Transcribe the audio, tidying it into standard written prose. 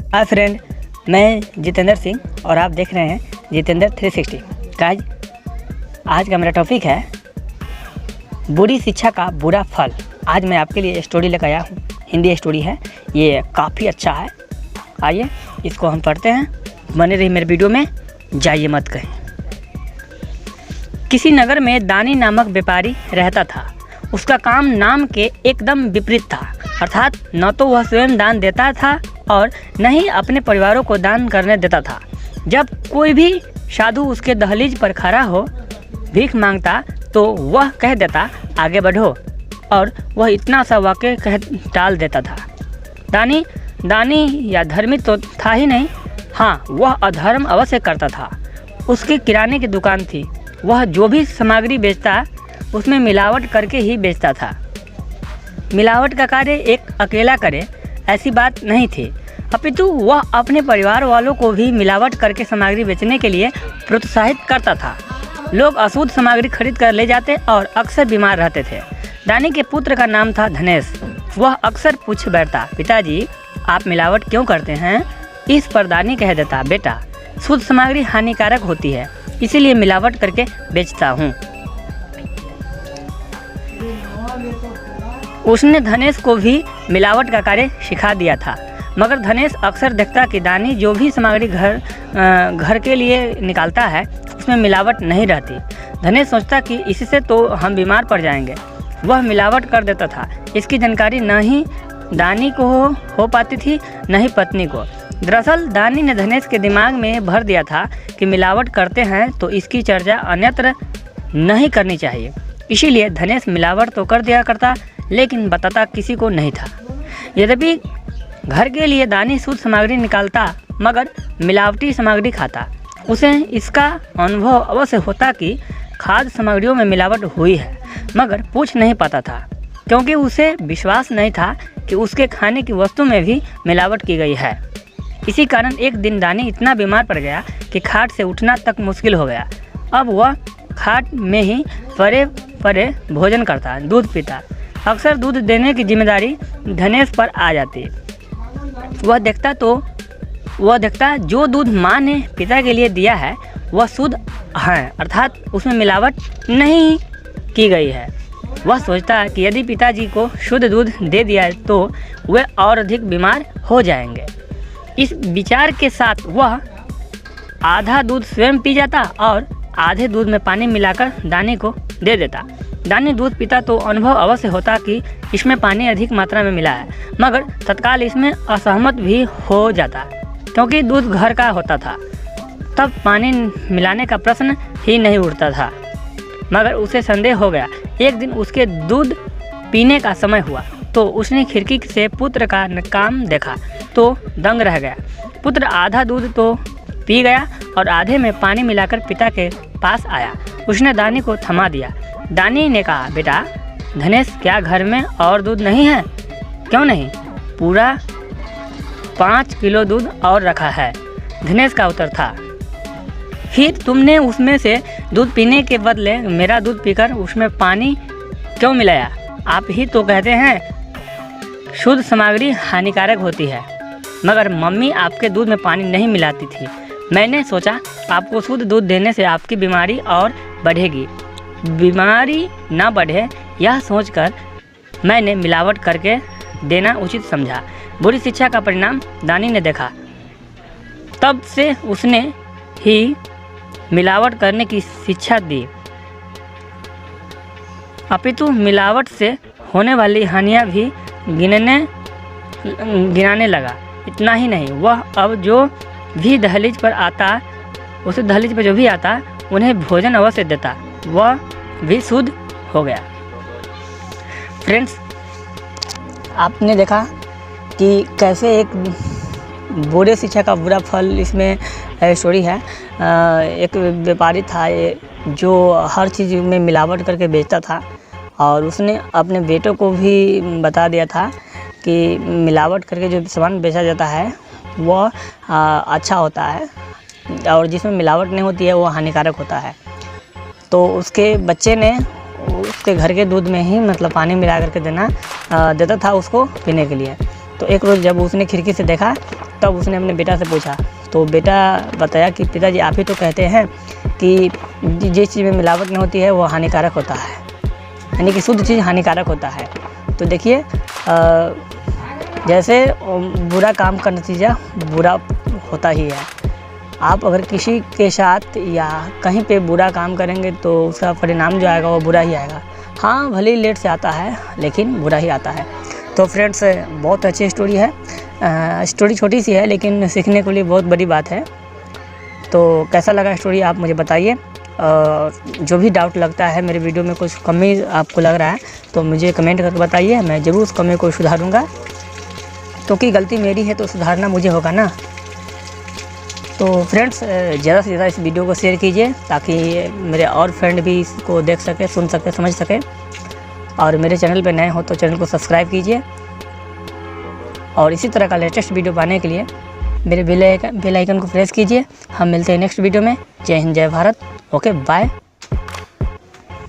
Hi friend, मैं जितेंद्र सिंह और आप देख रहे हैं जितेंद्र 360। गाइस, आज का मेरा टॉपिक है बुरी शिक्षा का बुरा फल। आज मैं आपके लिए स्टोरी लेकर आया हूँ। हिंदी स्टोरी है, ये काफ़ी अच्छा है। आइए इसको हम पढ़ते हैं। बने रहिए मेरे वीडियो में, जाइए मत कहीं। किसी नगर में दानी नामक व्यापारी रहता था। उसका काम नाम के एकदम विपरीत था, अर्थात न तो वह स्वयं दान देता था और न ही अपने परिवारों को दान करने देता था। जब कोई भी साधु उसके दहलीज पर खड़ा हो भीख मांगता तो वह कह देता आगे बढ़ो, और वह इतना सा वाक्य कह टाल देता था। दानी या धर्मी तो था ही नहीं, हाँ वह अधर्म अवश्य करता था। उसकी किराने की दुकान थी। वह जो भी सामग्री बेचता उसमें मिलावट करके ही बेचता था। मिलावट का कार्य एक अकेला करे ऐसी बात नहीं थी, अपितु वह अपने परिवार वालों को भी मिलावट करके सामग्री बेचने के लिए प्रोत्साहित करता था। लोग अशुद्ध सामग्री खरीद कर ले जाते और अक्सर बीमार रहते थे। दानी के पुत्र का नाम था धनेश। वह अक्सर पूछ बैठता, पिताजी आप मिलावट क्यों करते हैं? इस पर दानी कह देता, बेटा शुद्ध सामग्री हानिकारक होती है, इसीलिए मिलावट करके बेचता हूँ। उसने धनेश को भी मिलावट का कार्य सिखा दिया था, मगर धनेश अक्सर देखता कि दानी जो भी सामग्री घर के लिए निकालता है उसमें मिलावट नहीं रहती। धनेश सोचता कि इससे तो हम बीमार पड़ जाएंगे। वह मिलावट कर देता था। इसकी जानकारी न ही दानी को हो पाती थी न ही पत्नी को। दरअसल दानी ने धनेश के दिमाग में भर दिया था कि मिलावट करते हैं तो इसकी चर्चा अन्यत्र नहीं करनी चाहिए। इसीलिए धनेश मिलावट तो कर दिया करता, लेकिन बताता किसी को नहीं था। यद्यपि घर के लिए दानी शुद्ध सामग्री निकालता मगर मिलावटी सामग्री खाता। उसे इसका अनुभव अवश्य होता कि खाद्य सामग्रियों में मिलावट हुई है, मगर पूछ नहीं पाता था, क्योंकि उसे विश्वास नहीं था कि उसके खाने की वस्तु में भी मिलावट की गई है। इसी कारण एक दिन दानी इतना बीमार पड़ गया कि खाट से उठना तक मुश्किल हो गया। अब वह खाट में ही परे परे भोजन करता, दूध पीता। अक्सर दूध देने की जिम्मेदारी धनेश पर आ जाती। वह देखता जो दूध माँ ने पिता के लिए दिया है वह शुद्ध है, अर्थात उसमें मिलावट नहीं की गई है। वह सोचता कि यदि पिताजी को शुद्ध दूध दे दिया तो वे और अधिक बीमार हो जाएंगे। इस विचार के साथ वह आधा दूध स्वयं पी जाता और आधे दूध में पानी मिलाकर दानी को दे देता। दानी दूध पीता तो अनुभव अवश्य होता कि इसमें पानी अधिक मात्रा में मिला है, मगर तत्काल इसमें असहमत भी हो जाता, क्योंकि दूध घर का होता था। तब पानी मिलाने का प्रश्न ही नहीं उठता था। मगर उसे संदेह हो गया। एक दिन उसके दूध पीने का समय हुआ तो उसने खिड़की से पुत्र का काम देखा तो दंग रह गया। पुत्र आधा दूध तो पी गया और आधे में पानी मिलाकर पिता के पास आया। उसने दानी को थमा दिया। दानी ने कहा, बेटा धनेश क्या घर में और दूध नहीं है? क्यों नहीं, पूरा 5 किलो दूध और रखा है। धनेश का उत्तर था, फिर तुमने उसमें से दूध पीने के बदले मेरा दूध पीकर उसमें पानी क्यों मिलाया? आप ही तो कहते हैं शुद्ध सामग्री हानिकारक होती है, मगर मम्मी आपके दूध में पानी नहीं मिलाती थी। मैंने सोचा आपको शुद्ध दूध देने से आपकी बीमारी और बढ़ेगी। बीमारी ना बढ़े यह सोचकर मैंने मिलावट करके देना उचित समझा। बुरी शिक्षा का परिणाम दानी ने देखा। तब से उसने ही मिलावट करने की शिक्षा दी, अपितु मिलावट से होने वाली हानियाँ भी गिनाने लगा। इतना ही नहीं, वह अब जो भी दहलीज पर आता उन्हें भोजन अवश्य देता। वह भी शुद्ध हो गया। फ्रेंड्स, आपने देखा कि कैसे एक बुरे शिक्षा का बुरा फल इसमें स्टोरी है। एक व्यापारी था जो हर चीज़ में मिलावट करके बेचता था, और उसने अपने बेटों को भी बता दिया था कि मिलावट करके जो सामान बेचा जाता है वह अच्छा होता है, और जिसमें मिलावट नहीं होती है वो हानिकारक होता है। तो उसके बच्चे ने उसके घर के दूध में ही मतलब पानी मिला करके देता था उसको पीने के लिए। तो एक रोज़ जब उसने खिड़की से देखा तब उसने अपने बेटा से पूछा, तो बेटा बताया कि पिताजी आप ही तो कहते हैं कि जिस चीज़ में मिलावट नहीं होती है वो हानिकारक होता है, यानी कि शुद्ध चीज़ हानिकारक होता है। तो देखिए जैसे बुरा काम का नतीजा बुरा होता ही है। आप अगर किसी के साथ या कहीं पे बुरा काम करेंगे तो उसका परिणाम जो आएगा वो बुरा ही आएगा। हाँ, भले ही लेट से आता है लेकिन बुरा ही आता है। तो फ्रेंड्स, बहुत अच्छी स्टोरी है। स्टोरी छोटी सी है लेकिन सीखने के लिए बहुत बड़ी बात है। तो कैसा लगा स्टोरी आप मुझे बताइए। जो भी डाउट लगता है मेरे वीडियो में कुछ कमी आपको लग रहा है तो मुझे कमेंट करके बताइए, मैं ज़रूर उस कमी को सुधारूँगा, क्योंकि गलती मेरी है तो सुधारना मुझे होगा ना। तो फ्रेंड्स, ज़्यादा से ज़्यादा इस वीडियो को शेयर कीजिए ताकि मेरे और फ्रेंड भी इसको देख सके, सुन सके, समझ सके। और मेरे चैनल पर नए हो तो चैनल को सब्सक्राइब कीजिए और इसी तरह का लेटेस्ट वीडियो पाने के लिए मेरे बेल आइकन को प्रेस कीजिए। हम मिलते हैं नेक्स्ट वीडियो में। जय हिंद, जय भारत। Okay, bye.